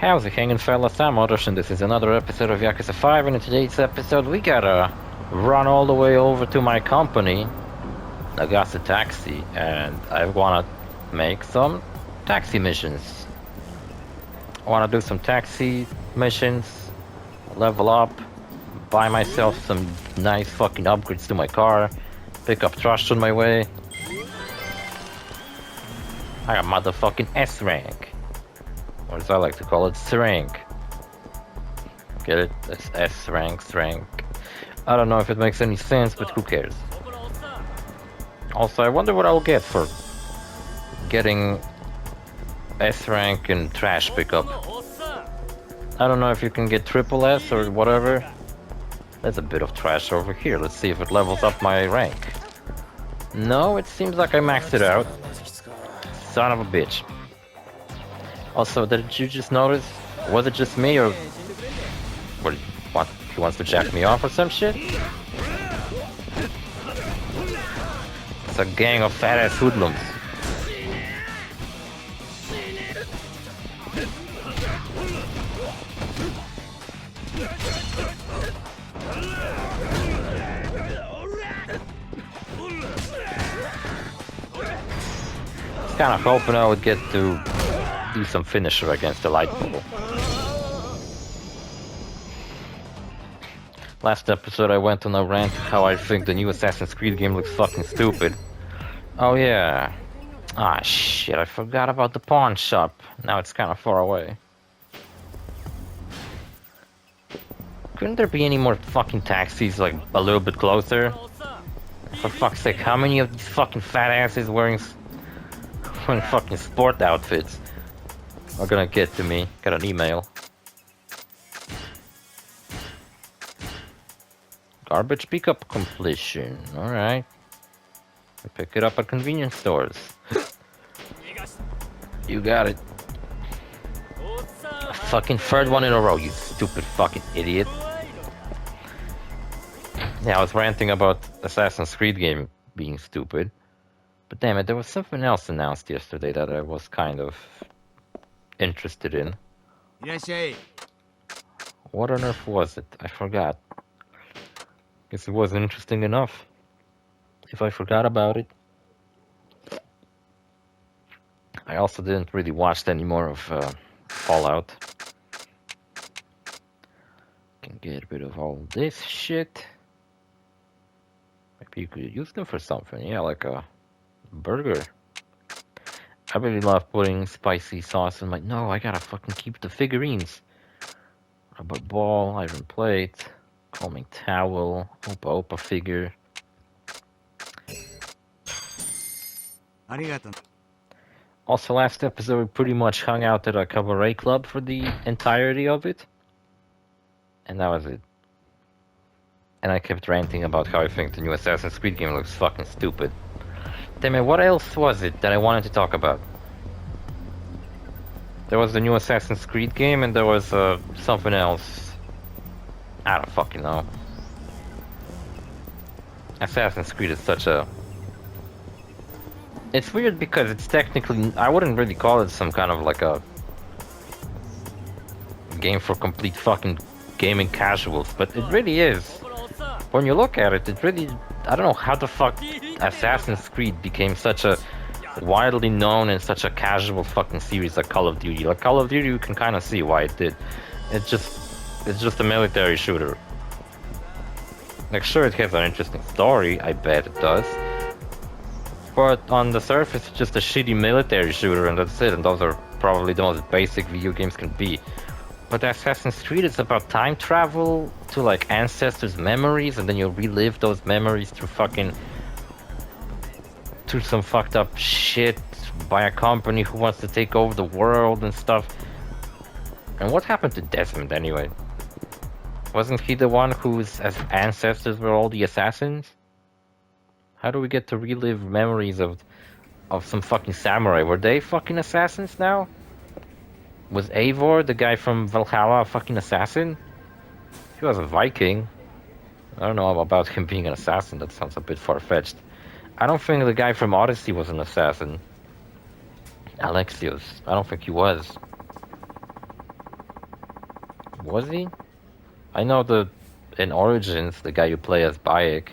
How's it hanging, fellas? I'm OrosZ, and this is another episode of YAKUZA 5, and in today's episode we gotta run all the way over to my company, Nagase Taxi, and I wanna make some taxi missions. I wanna do some taxi missions, level up, buy myself some nice fucking upgrades to my car, pick up trash on my way. I got motherfucking S rank. Or as I like to call it, S-rank. Get it? It's S-rank. I don't know if it makes any sense, but who cares? Also, I wonder what I'll get for getting S-rank and trash pickup. I don't know if you can get triple S or whatever. There's a bit of trash over here. Let's see if it levels up my rank. No, it seems like I maxed it out. Son of a bitch. Also, did you just notice? Was it just me, or what? He wants to jack me off or some shit? It's a gang of fat-ass hoodlums. I was kind of hoping I would get to do some finisher against the light bubble. Last episode I went on a rant how I think the new Assassin's Creed game looks fucking stupid. Oh yeah. Ah shit, I forgot about the pawn shop. Now it's kinda far away. Couldn't there be any more fucking taxis like a little bit closer? For fuck's sake, how many of these fucking fat asses wearing fucking sport outfits are gonna get to me? Got an email. Garbage pickup completion. Alright. I pick it up at convenience stores. You got it. A fucking third one in a row, you stupid fucking idiot. Yeah, I was ranting about Assassin's Creed game being stupid. But damn it, there was something else announced yesterday that I was kind of interested in. What on earth was it? I forgot. Guess it wasn't interesting enough. If I forgot about it. I also didn't really watch any more of Fallout. Can get rid of all this shit. Maybe you could use them for something. Yeah, like a burger. I really love putting spicy sauce in my... No, I gotta fucking keep the figurines. Rubber ball, iron plate, combing towel, Opa Opa figure. Also, last episode we pretty much hung out at a cabaret club for the entirety of it. And that was it. And I kept ranting about how I think the new Assassin's Creed game looks fucking stupid. Damn it, what else was it that I wanted to talk about? There was the new Assassin's Creed game and there was something else. I don't fucking know. Assassin's Creed is such a... It's weird because it's technically... I wouldn't really call it some kind of like a... game for complete fucking gaming casuals, but it really is. When you look at it, it really... I don't know how the fuck Assassin's Creed became such a widely known and such a casual fucking series like Call of Duty. Like Call of Duty, you can kind of see why it did. It's just a military shooter. Like, sure, it has an interesting story, I bet it does. But on the surface, it's just a shitty military shooter and that's it. And those are probably the most basic video games can be. But Assassin's Creed is about time travel to like ancestors' memories, and then you relive those memories through some fucked up shit by a company who wants to take over the world and stuff. And what happened to Desmond anyway? Wasn't he the one whose ancestors were all the assassins? How do we get to relive memories of some fucking samurai? Were they fucking assassins now? Was Eivor, the guy from Valhalla, a fucking assassin? He was a Viking. I don't know about him being an assassin, that sounds a bit far-fetched. I don't think the guy from Odyssey was an assassin. Alexios, I don't think he was. Was he? I know that in Origins, the guy you play as Bayek,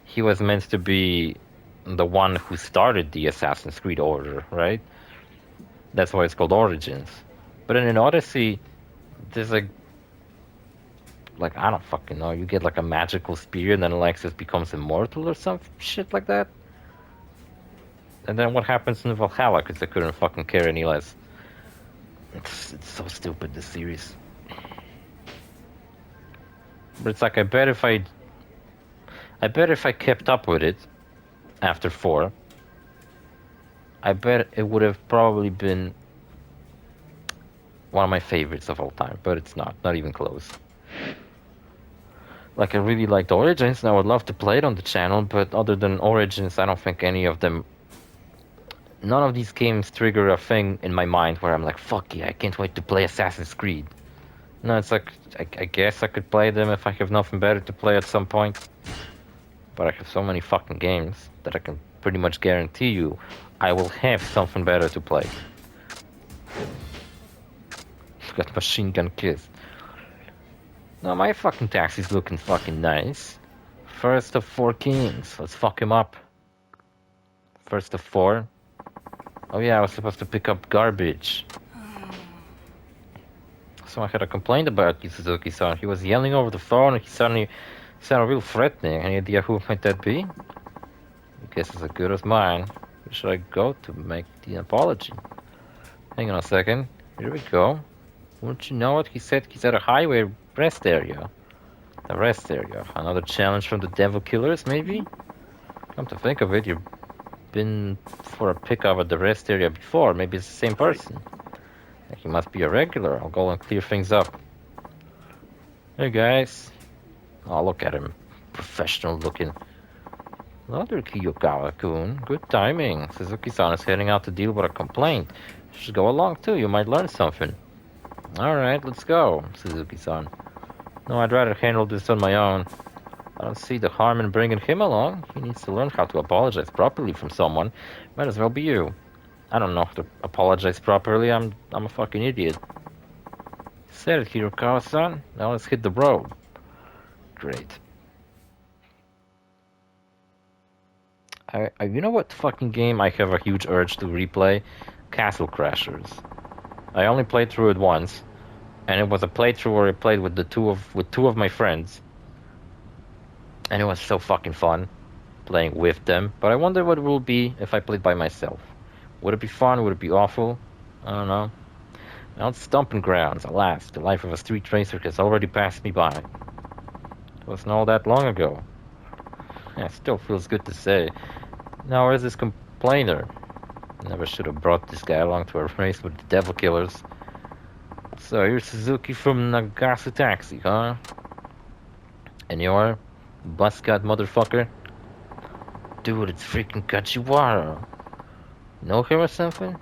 he was meant to be the one who started the Assassin's Creed order, right? That's why it's called Origins. But then in Odyssey, there's like I don't fucking know. You get like a magical spear, and then Alexis becomes immortal or some shit like that. And then what happens in Valhalla? Because they couldn't fucking care any less. It's so stupid, this series. But it's like I bet if I kept up with it after 4, I bet it would have probably been one of my favorites of all time. But it's not even close. Like I really liked Origins, and I would love to play it on the channel. But other than Origins, I don't think any of them. None of these games trigger a thing in my mind where I'm like, fuck yeah, I can't wait to play Assassin's Creed. No, it's like, I guess I could play them if I have nothing better to play at some point. But I have so many fucking games that I can pretty much guarantee you I will have something better to play. Got Machine Gun Kiss. No, my fucking taxi's looking fucking nice. First of 4 kings. Let's fuck him up. First of 4. Oh yeah, I was supposed to pick up garbage. So I had a complaint about you, Suzuki-san. He was yelling over the phone and he suddenly sounded real threatening. Any idea who might that be? I guess it's as good as mine. Where should I go to make the apology? Hang on a second. Here we go. Wouldn't you know it? He said he's at a highway rest area. The rest area. Another challenge from the Devil Killers, maybe? Come to think of it, you've been for a pickup at the rest area before. Maybe it's the same person. He must be a regular. I'll go and clear things up. Hey guys. Oh, look at him. Professional looking. Another Kiyokawa-kun. Good timing. Suzuki-san is heading out to deal with a complaint. You should go along too. You might learn something. Alright, let's go, Suzuki-san. No, I'd rather handle this on my own. I don't see the harm in bringing him along. He needs to learn how to apologize properly from someone. Might as well be you. I don't know how to apologize properly. I'm a fucking idiot. Said it, Hirokawa-san. Now let's hit the road. Great. You know what fucking game I have a huge urge to replay? Castle Crashers. I only played through it once, and it was a playthrough where I played with two of my friends, and it was so fucking fun playing with them. But I wonder what it will be if I played by myself. Would it be fun? Would it be awful? I don't know. Now it's stomping grounds. Alas, the life of a street racer has already passed me by. It wasn't all that long ago. Yeah, it still feels good to say. Now where's this complainer? Never should have brought this guy along to a race with the Devil Killers. So you're Suzuki from Nagasu Taxi, huh? And you're bus cut motherfucker? Dude, it's freaking Kachiwara. Know him or something?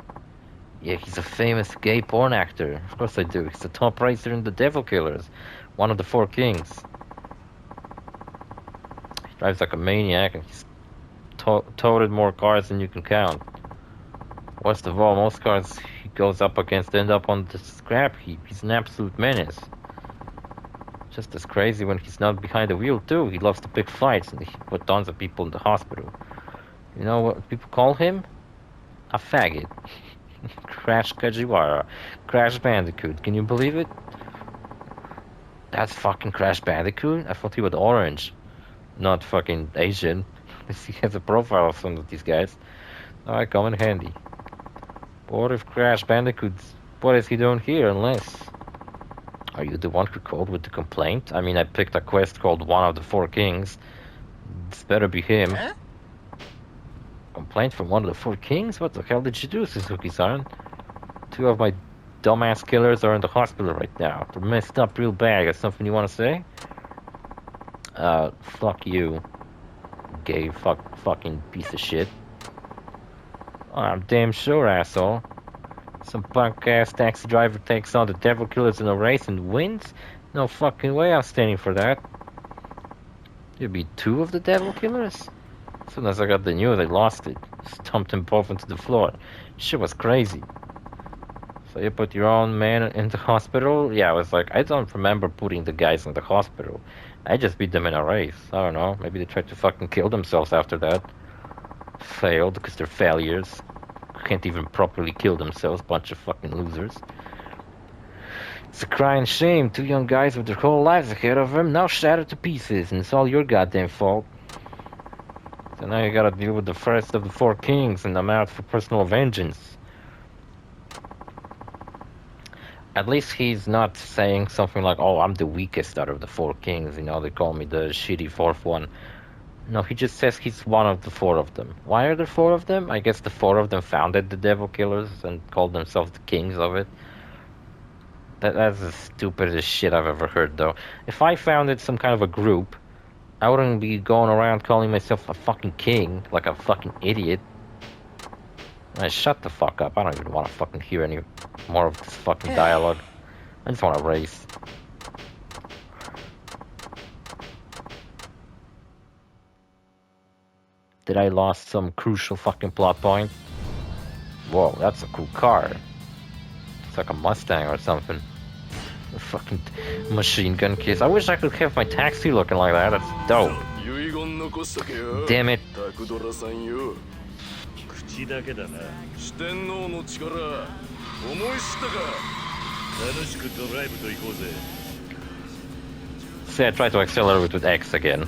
Yeah, he's a famous gay porn actor. Of course I do. He's the top racer in the Devil Killers. One of the 4 kings. He drives like a maniac and he's toted more cars than you can count. Worst of all, most cars he goes up against end up on the scrap heap. He's an absolute menace. Just as crazy when he's not behind the wheel too. He loves to pick fights and he put tons of people in the hospital. You know what people call him? A faggot. Crash Kajiwara. Crash Bandicoot. Can you believe it? That's fucking Crash Bandicoot? I thought he was orange. Not fucking Asian. He has a profile of some of these guys. Alright, come in handy. But what if Crash Bandicoot's... What is he doing here, unless... Are you the one who called with the complaint? I mean, I picked a quest called One of the 4 Kings. This better be him. Huh? Complaint from one of the 4 kings? What the hell did you do, Suzuki-san? 2 of my dumbass killers are in the hospital right now. They're messed up real bad. Got something you want to say? Fuck you. Gay fucking piece of shit. Oh, I'm damn sure, asshole. Some punk-ass taxi driver takes on the Devil Killers in a race and wins? No fucking way I'm standing for that. There'd be 2 of the Devil Killers? As soon as I got the news, I lost it. Stumped them both into the floor. Shit was crazy. So you put your own man in the hospital? Yeah, I was like, I don't remember putting the guys in the hospital. I just beat them in a race. I don't know. Maybe they tried to fucking kill themselves after that. Failed because they're failures. Can't even properly kill themselves. Bunch of fucking losers. It's a crying shame. Two young guys with their whole lives ahead of them now shattered to pieces, and it's all your goddamn fault. So now you gotta deal with the first of the four kings, and I'm out for personal vengeance. At least he's not saying something like, oh, I'm the weakest out of the four kings, you know, they call me the shitty fourth one. No, he just says he's one of the four of them. Why are there four of them? I guess the four of them founded the Devil Killers and called themselves the kings of it. That's the stupidest shit I've ever heard, though. If I founded some kind of a group, I wouldn't be going around calling myself a fucking king, like a fucking idiot. Shut the fuck up. I don't even want to fucking hear any more of this fucking dialogue. I just want to race. Did I lost some crucial fucking plot point? Whoa, that's a cool car. It's like a Mustang or something. A fucking machine gun case. I wish I could have my taxi looking like that. That's dope. Damn it. See, I tried to accelerate with X again.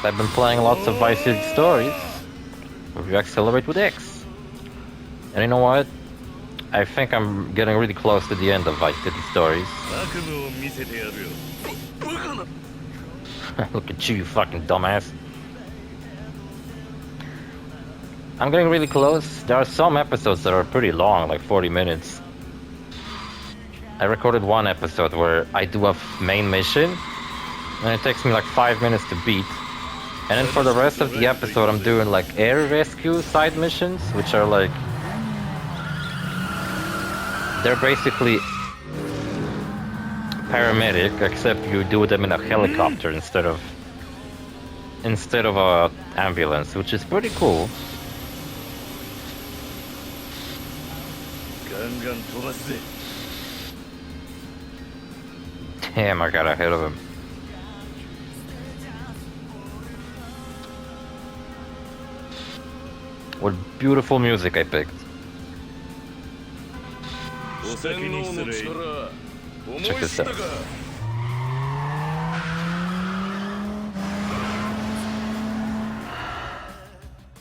I've been playing lots of Vice City stories. You accelerate with X. And you know what? I think I'm getting really close to the end of Vice City stories. Look at you fucking dumbass. I'm getting really close. There are some episodes that are pretty long, like 40 minutes. I recorded one episode where I do a main mission, and it takes me like 5 minutes to beat. And then for the rest of the episode, I'm doing like air rescue side missions, which are like... They're basically paramedic, except you do them in a helicopter instead of a ambulance, which is pretty cool. Damn, I got ahead of him. What beautiful music I picked. Check this out.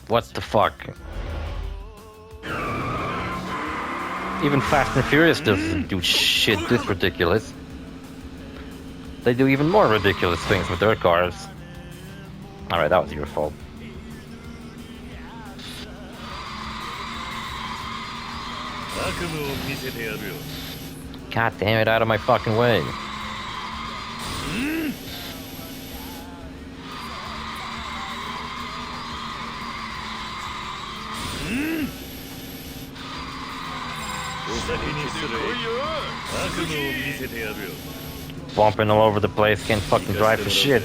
What the fuck? Even Fast and Furious doesn't do shit this ridiculous. They do even more ridiculous things with their cars. Alright, that was your fault. God damn it, out of my fucking way. Bumping all over the place, can't fucking drive for shit.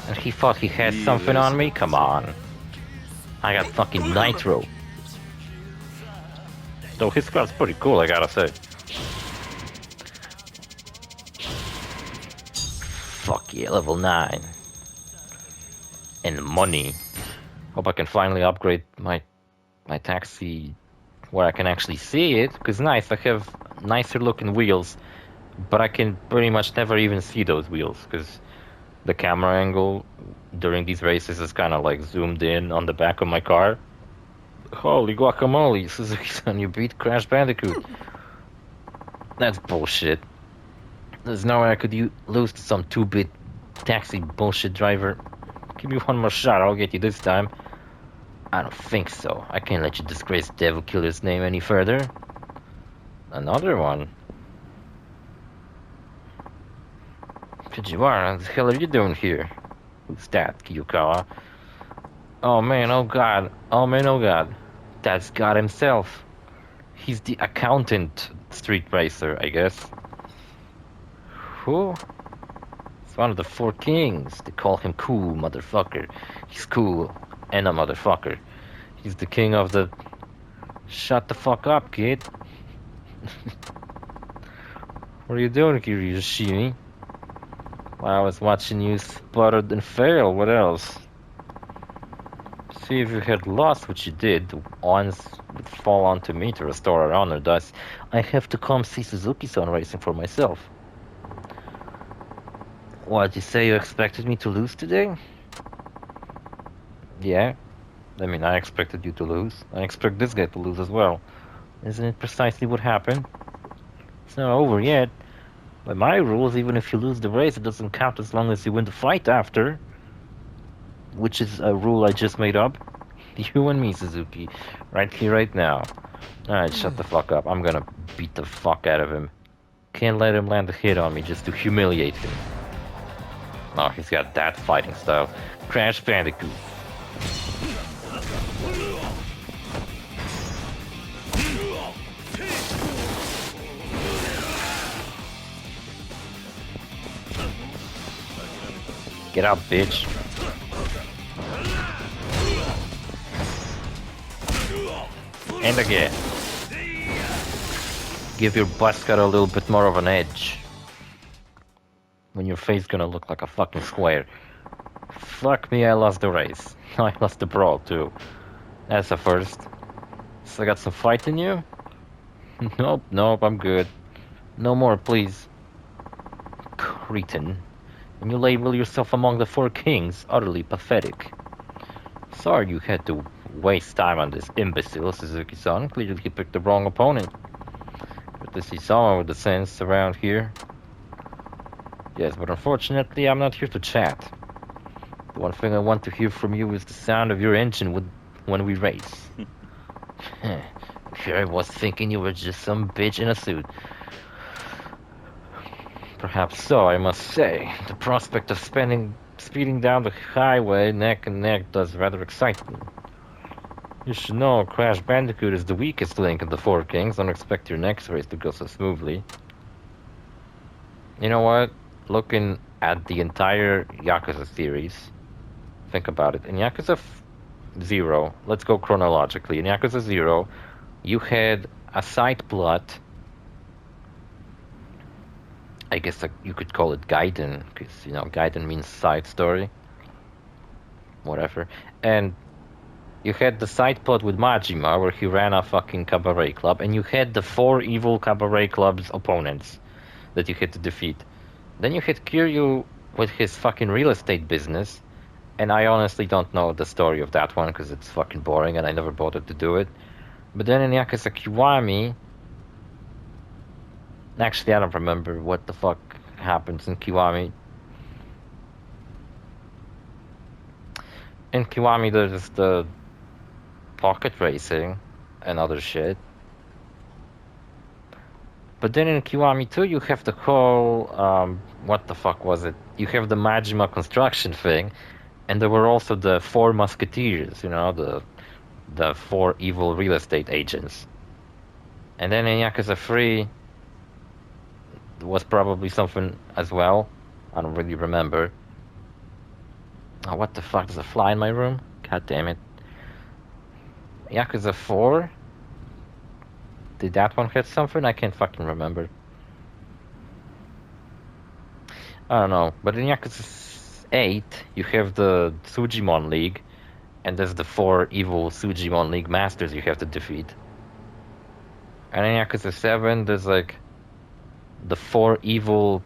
And he thought he had something on me? Come on. I got fucking nitro. Though his car's pretty cool, I gotta say. Fuck yeah, level 9. And money. Hope I can finally upgrade my taxi where I can actually see it. Because nice, I have nicer looking wheels. But I can pretty much never even see those wheels. Because the camera angle during these races is kind of like zoomed in on the back of my car. Holy guacamole, Suzuki-san, you beat Crash Bandicoot. That's bullshit. There's no way I could lose to some 2-bit taxi bullshit driver. Give me one more shot, I'll get you this time. I don't think so. I can't let you disgrace Devil Killer's name any further. Another one. Fujiwara, what the hell are you doing here? Who's that, Kiyukawa? Oh man, oh god. Oh man, oh god. That's God himself. He's the accountant street racer, I guess. Who? He's one of the four kings. They call him cool, motherfucker. He's cool and a motherfucker. He's the king of the... Shut the fuck up, kid. What are you doing here, Yoshimi? While I was watching you sputtered and fail, what else? See, if you had lost, which you did, the odds would fall onto me to restore our honor. Thus, I have to come see Suzuki-san racing for myself. What, you say you expected me to lose today? Yeah. I mean, I expected you to lose. I expect this guy to lose as well. Isn't it precisely what happened? It's not over yet. By my rules, even if you lose the race, it doesn't count as long as you win the fight after. Which is a rule I just made up. You and me, Suzuki. Right here, right now. Alright, shut the fuck up. I'm gonna beat the fuck out of him. Can't let him land a hit on me just to humiliate him. Oh, he's got that fighting style. Crash Bandicoot. Get out, bitch. And again. Give your butt-cut a little bit more of an edge. When your face gonna look like a fucking square. Fuck me, I lost the race. I lost the brawl too. That's a first. So I got some fight in you? Nope, I'm good. No more, please. Cretin. And you label yourself among the four kings, utterly pathetic. Sorry you had to waste time on this imbecile, Suzuki-san. Clearly he picked the wrong opponent. Good to see someone with the sense around here. Yes, but unfortunately I'm not here to chat. The one thing I want to hear from you is the sound of your engine when we race. Here I was thinking you were just some bitch in a suit. Perhaps so, I must say. The prospect of speeding down the highway neck and neck does rather excite me. You should know Crash Bandicoot is the weakest link in the Four Kings. Don't expect your next race to go so smoothly. You know what? Looking at the entire Yakuza series, think about it. In Yakuza 0, let's go chronologically. In Yakuza 0, you had a side plot. I guess you could call it Gaiden, because, you know, Gaiden means side story. Whatever. And you had the side plot with Majima, where he ran a fucking cabaret club, and you had the four evil cabaret club's opponents that you had to defeat. Then you had Kiryu with his fucking real estate business, and I honestly don't know the story of that one, because it's fucking boring, and I never bothered to do it. But then in Yakuza Kiwami... Actually, I don't remember what the fuck happens in Kiwami. In Kiwami, there's the pocket racing and other shit. But then in Kiwami 2, you have the whole, what the fuck was it? You have the Majima construction thing, and there were also the four musketeers, you know, the four evil real estate agents. And then in Yakuza 3, was probably something as well. I don't really remember. Oh, what the fuck? There's a fly in my room? God damn it. Yakuza 4? Did that one hit something? I can't fucking remember. I don't know. But in Yakuza 8, you have the Sujimon League, and there's the four evil Sujimon League masters you have to defeat. And in Yakuza 7, there's like the four evil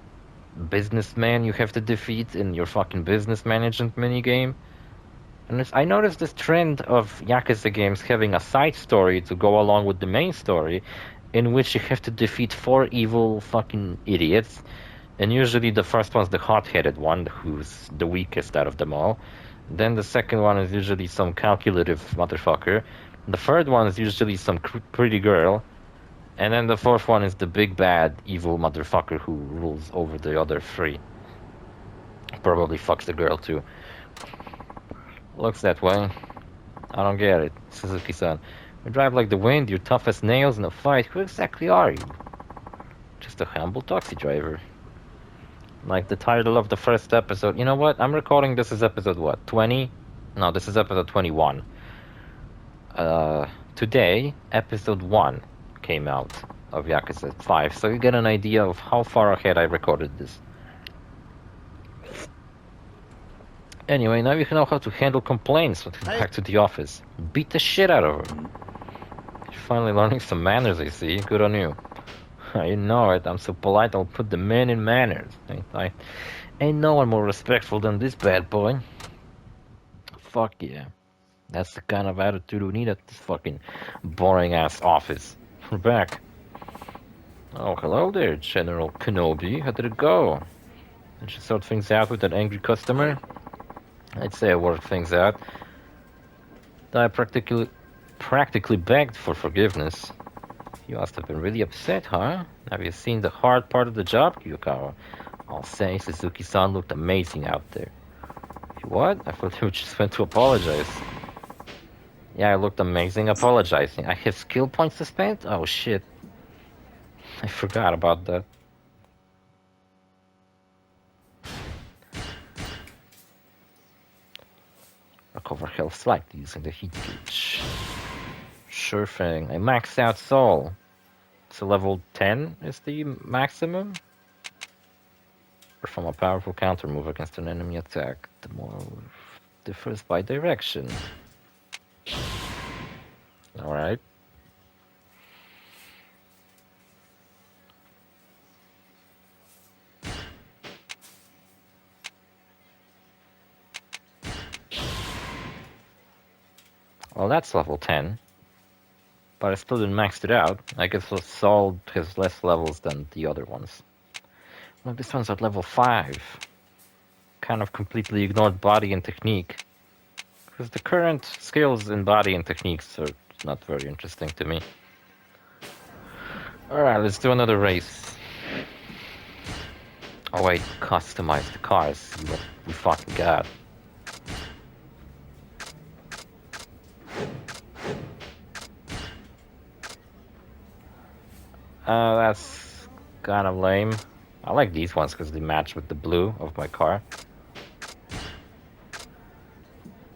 businessmen you have to defeat in your fucking business management minigame. And I noticed this trend of Yakuza games having a side story to go along with the main story, in which you have to defeat four evil fucking idiots. And usually the first one's the hot-headed one, who's the weakest out of them all. Then the second one is usually some calculative motherfucker. The third one is usually some pretty girl. And then the fourth one is the big bad evil motherfucker who rules over the other three. Probably fucks the girl too. Looks that way. I don't get it. Suzuki-san. You drive like the wind, you're tough as nails in a fight. Who exactly are you? Just a humble taxi driver. Like the title of the first episode. You know what? I'm recording this as episode what? 20? No, this is episode 21. Today, episode 1 came out of Yakuza 5, so you get an idea of how far ahead I recorded this. Anyway, now you know how to handle complaints when you come back to the office. Beat the shit out of her. You're finally learning some manners, I see. Good on you. You know it, I'm so polite I'll put the man in manners. Ain't no one more respectful than this bad boy. Fuck yeah. That's the kind of attitude we need at this fucking boring-ass office. We're back. Oh, hello there, General Kenobi. How did it go? Did you sort things out with that angry customer? I'd say I worked things out. I practically begged for forgiveness. You must have been really upset, huh? Have you seen the hard part of the job, Kyukawa? I'll say Suzuki-san looked amazing out there. What? I thought you just went to apologize. Yeah, I looked amazing apologizing. I have skill points to spend? Oh shit. I forgot about that. Recover health slightly using the heat gauge. Sure thing. I maxed out Soul. So level 10 is the maximum? Perform a powerful counter move against an enemy attack. The more differs by direction. Alright. Well, that's level 10. But I still didn't max it out. I guess Soul has less levels than the other ones. Well, this one's at level 5. Kind of completely ignored body and technique. Because the current skills in body and techniques are not very interesting to me. Alright, let's do another race. Oh wait, customize the cars. See what we fucking got. That's kind of lame. I like these ones because they match with the blue of my car.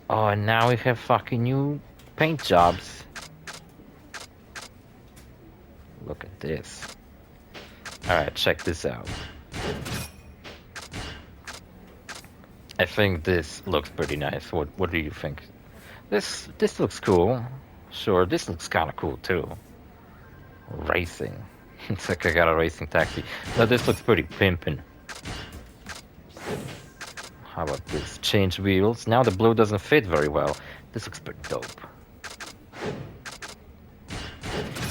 Oh, and now we have fucking new paint jobs. Look at this. Alright, check this out. I think this looks pretty nice. What do you think? This looks cool. Sure, this looks kind of cool too. Racing. It's like I got a racing taxi. No, this looks pretty pimpin'. How about this? Change wheels. Now the blue doesn't fit very well. This looks pretty dope.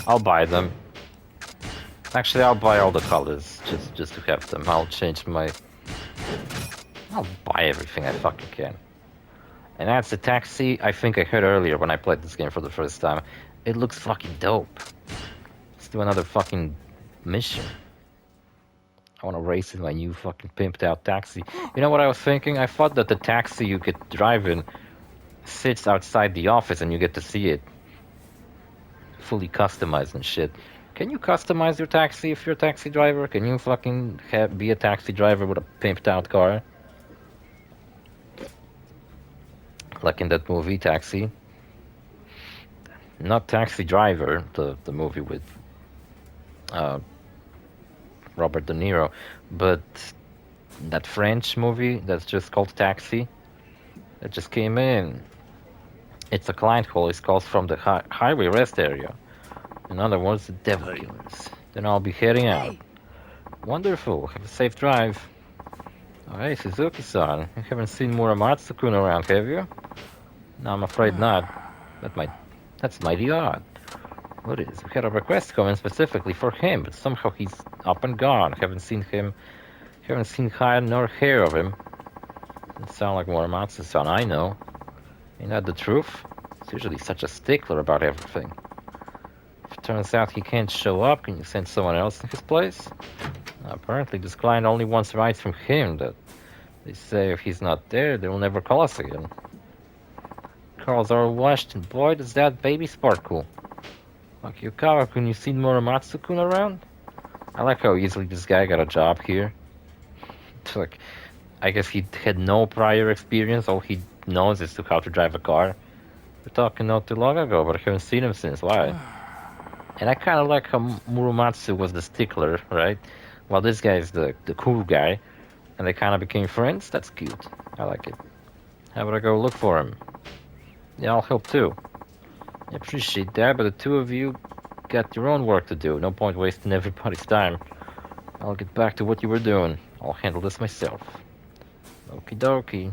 I'll buy them. Actually, I'll buy all the colors just to have them. I'll buy everything I fucking can. And that's the taxi I think I heard earlier when I played this game for the first time. It looks fucking dope. Let's do another fucking mission. I want to race in my new fucking pimped out taxi. You know what I was thinking? I thought that the taxi you could drive in sits outside the office and you get to see it. Fully customized and shit. Can you customize your taxi if you're a taxi driver? Can you fucking be a taxi driver with a pimped out car? Like in that movie, Taxi. Not Taxi Driver, the movie with Robert De Niro, but that French movie that's just called Taxi that just came in. It's a client call. It's calls from the highway rest area. In other words, the devil killers. Then I'll be heading out. Wonderful. Have a safe drive. Oh, hey, Suzuki-san. You haven't seen Muramatsu-kun around, have you? No, I'm afraid not. That's mighty odd. What is? We had a request coming specifically for him, but somehow he's up and gone. Haven't seen hide nor hair of him. Doesn't sound like Muramatsu-san, I know. Ain't that the truth? He's usually such a stickler about everything. If it turns out he can't show up, can you send someone else in his place? Apparently this client only wants rides from him. That they say if he's not there, they will never call us again. Cars are washed, and boy, does that baby sparkle. Like Yukawa, can you see Muramatsu-kun around? I like how easily this guy got a job here. Like, I guess he had no prior experience. All he knows is to how to drive a car. We're talking not too long ago, but I haven't seen him since. Why? And I kind of like how Muromatsu was the stickler, right? While this guy is the cool guy, and they kind of became friends. That's cute. I like it. How about I go look for him? Yeah, I'll help too. I appreciate that, but the two of you got your own work to do. No point wasting everybody's time. I'll get back to what you were doing. I'll handle this myself. Okie dokie.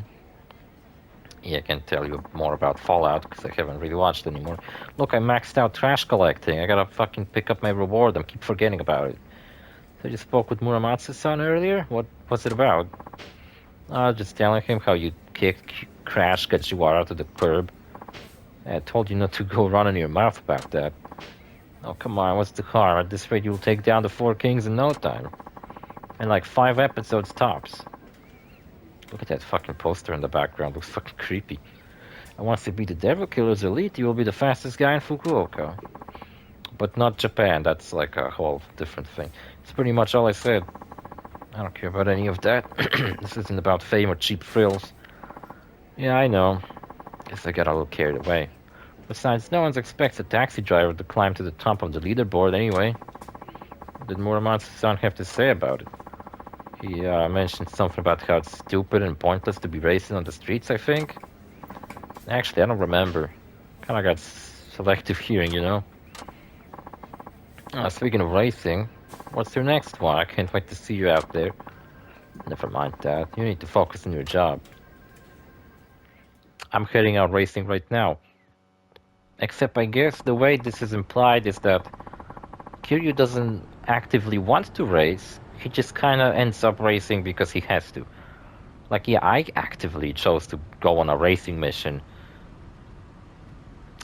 Yeah, I can't tell you more about Fallout because I haven't really watched anymore. Look, I maxed out trash collecting. I gotta fucking pick up my reward. I keep forgetting about it. So you spoke with Muramatsu-san earlier? What was it about? Just telling him how you kicked Crash Gajiwara to the curb. I told you not to go running your mouth about that. Oh, come on, what's the harm? At this rate, you'll take down the Four Kings in no time. In like 5 episodes tops. Look at that fucking poster in the background. Looks fucking creepy. And once you beat the Devil Killer's elite, you will be the fastest guy in Fukuoka. But not Japan. That's like a whole different thing. It's pretty much all I said. I don't care about any of that. This isn't about fame or cheap thrills. Yeah, I know. Guess I got a little carried away. Besides, no one expects a taxi driver to climb to the top of the leaderboard anyway. What did Muramatsu-san have to say about it? He mentioned something about how it's stupid and pointless to be racing on the streets, I think. Actually, I don't remember. Kinda got selective hearing, you know? Speaking of racing, what's your next one? I can't wait to see you out there. Never mind that. You need to focus on your job. I'm heading out racing right now. Except I guess the way this is implied is that Kiryu doesn't actively want to race. He just kind of ends up racing because he has to. Like, yeah, I actively chose to go on a racing mission.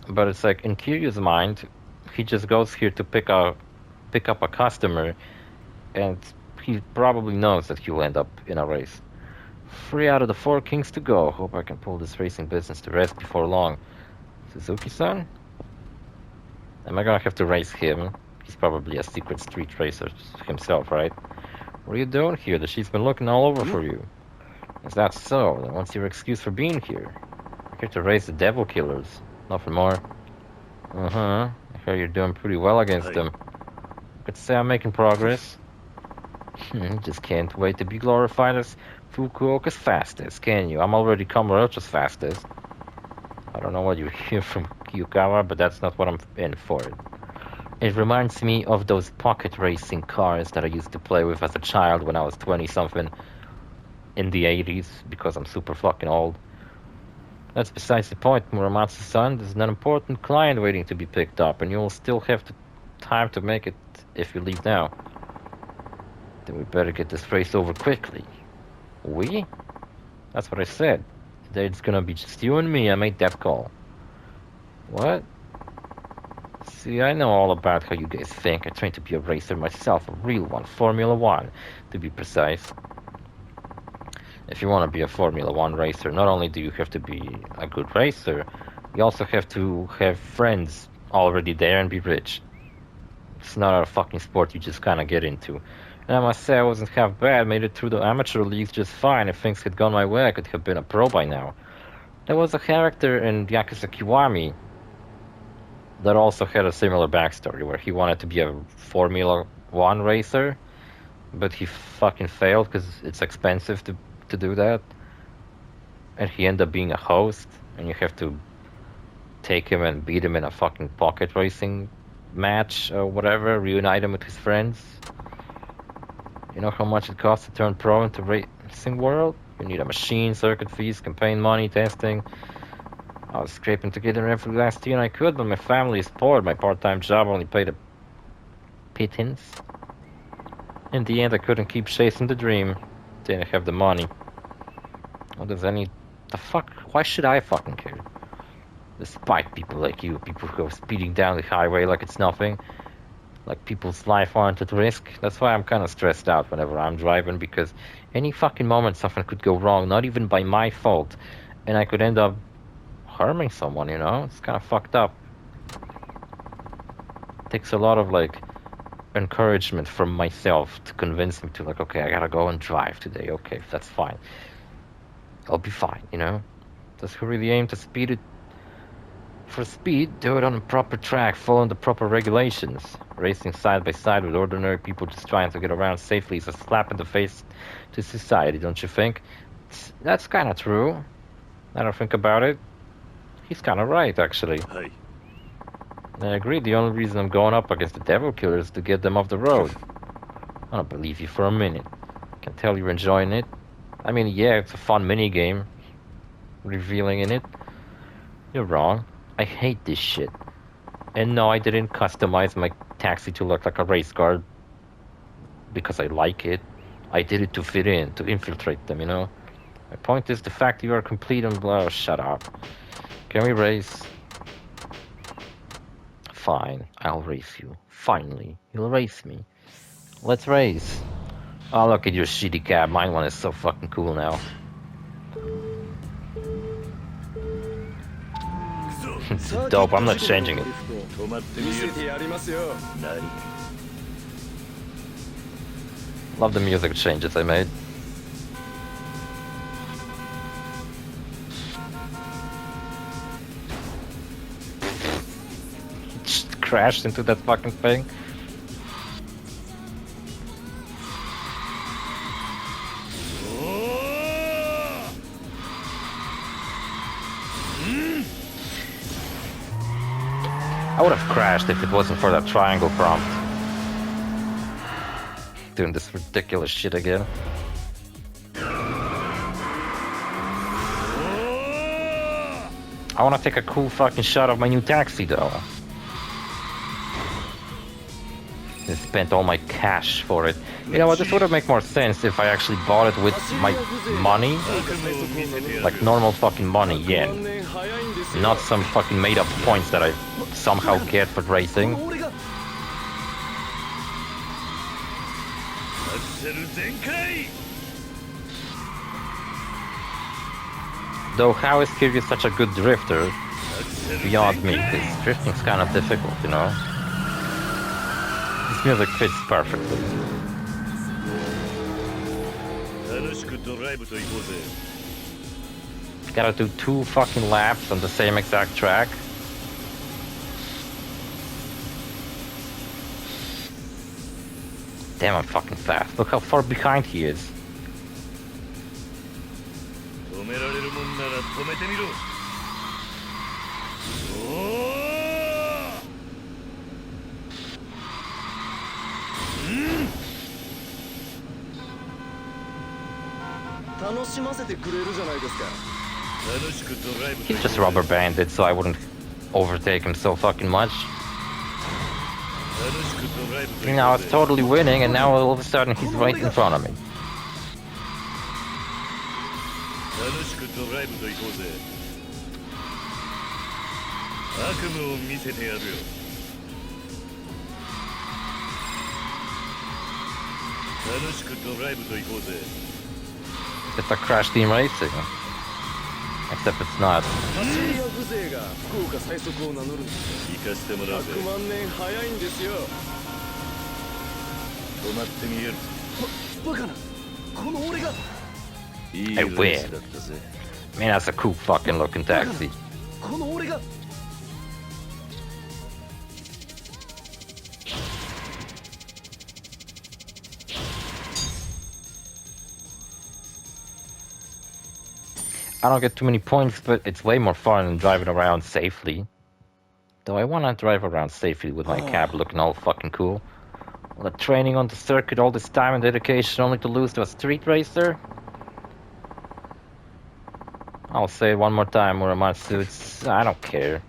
But it's like, in Kiryu's mind, he just goes here to pick up a customer, and he probably knows that he'll end up in a race. 3 out of the 4 kings to go. Hope I can pull this racing business to rest before long. Suzuki-san? Am I gonna have to race him? He's probably a secret street racer himself, right? What are you doing here? She's been looking all over for you. Is that so? Then what's your excuse for being here? I'm here to race the Devil Killers. Nothing more. I hear you're doing pretty well against them. Could say I'm making progress. Just can't wait to be glorified as Fukuoka's fastest, can you? I'm already Kamurocho's fastest. I don't know what you hear from Kiyukawa, but that's not what I'm in for. It reminds me of those pocket racing cars that I used to play with as a child when I was 20-something in the 80s, because I'm super fucking old. That's besides the point, Muramatsu-san. There's an important client waiting to be picked up, and you'll still have time to make it if you leave now. Then we better get this race over quickly. We? That's what I said. Today it's gonna be just you and me. I made that call. What? See, I know all about how you guys think. I trained to be a racer myself, a real one, Formula 1, to be precise. If you want to be a Formula 1 racer, not only do you have to be a good racer, you also have to have friends already there and be rich. It's not a fucking sport you just kind of get into. And I must say I wasn't half bad, made it through the amateur leagues just fine. If things had gone my way, I could have been a pro by now. There was a character in Yakuza Kiwami that also had a similar backstory, where he wanted to be a Formula 1 racer, but he fucking failed because it's expensive to do that. And he ended up being a host, and you have to take him and beat him in a fucking pocket racing match or whatever, reunite him with his friends. You know how much it costs to turn pro into racing world? You need a machine, circuit fees, campaign money, testing. I was scraping together every last year I could, but my family is poor. My part-time job only paid a pittance. In the end, I couldn't keep chasing the dream. Didn't have the money. What does any... The fuck? Why should I fucking care? Despite people like you, people who go speeding down the highway like it's nothing. Like people's life aren't at risk. That's why I'm kind of stressed out whenever I'm driving, because any fucking moment something could go wrong, not even by my fault, and I could end up harming someone, you know? It's kind of fucked up. It takes a lot of, like, encouragement from myself to convince me to, like, okay, I gotta go and drive today. Okay, that's fine. I'll be fine, you know? Does he really aim to speed it? For speed, do it on a proper track, following the proper regulations. Racing side by side with ordinary people just trying to get around safely is a slap in the face to society, don't you think? That's kind of true. I don't think about it. He's kind of right, actually. Hey. I agree, the only reason I'm going up against the devil killers is to get them off the road. I don't believe you for a minute. I can tell you're enjoying it. I mean, yeah, it's a fun mini-game. Revealing in it. You're wrong. I hate this shit. And no, I didn't customize my taxi to look like a race car because I like it. I did it to fit in, to infiltrate them, you know? My point is the fact you are complete and blah. Shut up. Can we race? Fine, I'll race you. Finally, you'll race me. Let's race. Oh, look at your shitty cab. My one is so fucking cool now. It's dope, I'm not changing it. Love the music changes I made. Just crashed into that fucking thing. I would have crashed if it wasn't for that triangle prompt. Doing this ridiculous shit again. I want to take a cool fucking shot of my new taxi though. I spent all my cash for it. You know what, this would have made more sense if I actually bought it with my money. Like normal fucking money, yeah. Not some fucking made up points that I somehow get for racing. Though how is Kiryu such a good drifter? Beyond me, because drifting's kind of difficult, you know? This music fits perfectly. Gotta do 2 fucking laps on the same exact track. Damn, I'm fucking fast. Look how far behind he is. He's just rubber banded, so I wouldn't overtake him so fucking much. You know, I was totally winning, and now all of a sudden he's right in front of me. It's a crash team racing. Except it's not. I win. Man, that's a cool fucking looking taxi. I don't get too many points, but it's way more fun than driving around safely. Though I wanna drive around safely with my cab looking all fucking cool. All the training on the circuit, all this time and dedication only to lose to a street racer? I'll say it one more time, Muramatsu, I don't care.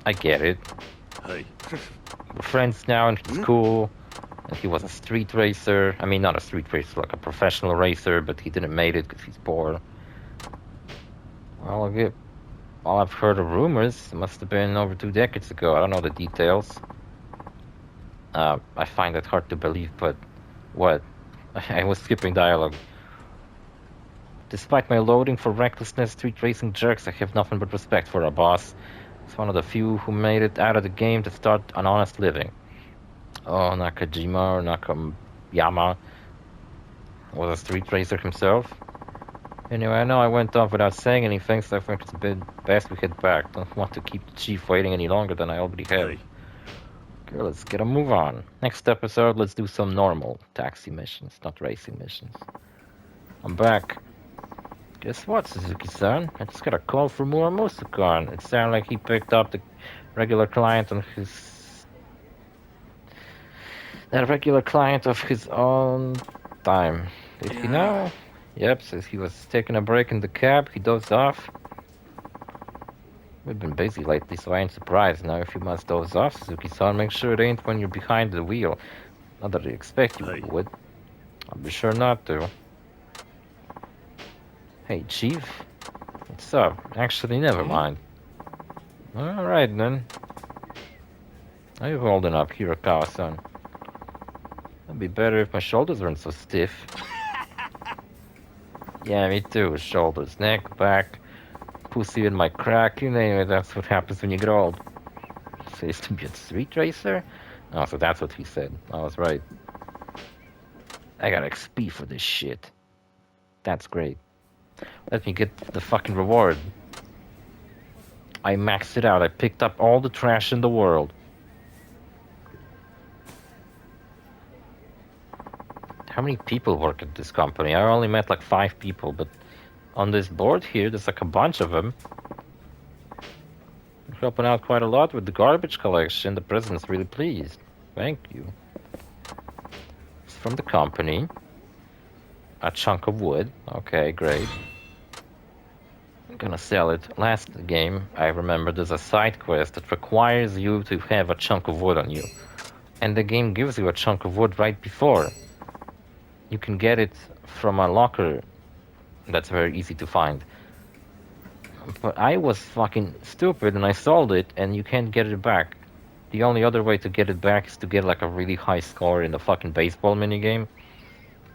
I get it. Hey. We're friends now and it's cool. And he was a street racer. I mean, not a street racer, like a professional racer, but he didn't make it because he's poor. Well, all I've heard of rumors, it must have been over 2 decades ago. I don't know the details. I find it hard to believe, but what? I was skipping dialogue. Despite my loading for recklessness, street racing jerks, I have nothing but respect for our boss. He's one of the few who made it out of the game to start an honest living. Oh, Nakajima or Nakayama was a street racer himself. Anyway, I know I went off without saying anything, so I think it's best we head back. Don't want to keep the chief waiting any longer than I already have. Okay, let's get a move on. Next episode, let's do some normal taxi missions, not racing missions. I'm back. Guess what, Suzuki-san? I just got a call from Muramusu-kan. It sounded like he picked up the regular client on his... That regular client of his own time. Did he know? Yep, says he was taking a break in the cab. He dozed off. We've been busy lately, so I ain't surprised. Now, if you must doze off, Suzuki-san, make sure it ain't when you're behind the wheel. Not that I expect you would. I'll be sure not to. Hey, Chief. What's up? Actually, never mind. Alright, then. How you holding up, Hirakawa-san? It'd be better if my shoulders weren't so stiff. Yeah, me too. Shoulders, neck, back, pussy in my crack, you name it. That's what happens when you get old. Says to be a street racer? Oh, so that's what he said. I was right. I got XP for this shit. That's great. Let me get the fucking reward. I maxed it out. I picked up all the trash in the world. How many people work at this company? I only met like 5 people, but on this board here, there's like a bunch of them. You're helping out quite a lot with the garbage collection. The president's really pleased. Thank you. It's from the company. A chunk of wood. Okay, great. I'm gonna sell it. Last game, I remember there's a side quest that requires you to have a chunk of wood on you. And the game gives you a chunk of wood right before. You can get it from a locker that's very easy to find. But I was fucking stupid and I sold it and you can't get it back. The only other way to get it back is to get like a really high score in the fucking baseball minigame.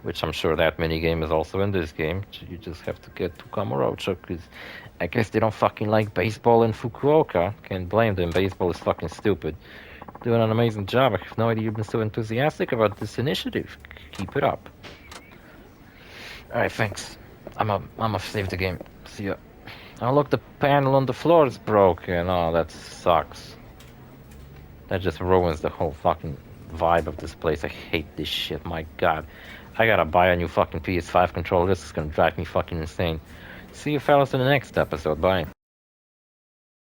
Which I'm sure that minigame is also in this game. You just have to get to Kamurocho, because I guess they don't fucking like baseball in Fukuoka. Can't blame them, baseball is fucking stupid. Doing an amazing job. I have no idea you've been so enthusiastic about this initiative. Keep it up. Alright, thanks. I'm a save the game. See ya. Oh look, the panel on the floor is broken. Oh, that sucks. That just ruins the whole fucking vibe of this place. I hate this shit, my god. I gotta buy a new fucking PS5 controller. This is gonna drive me fucking insane. See you fellas in the next episode. Bye.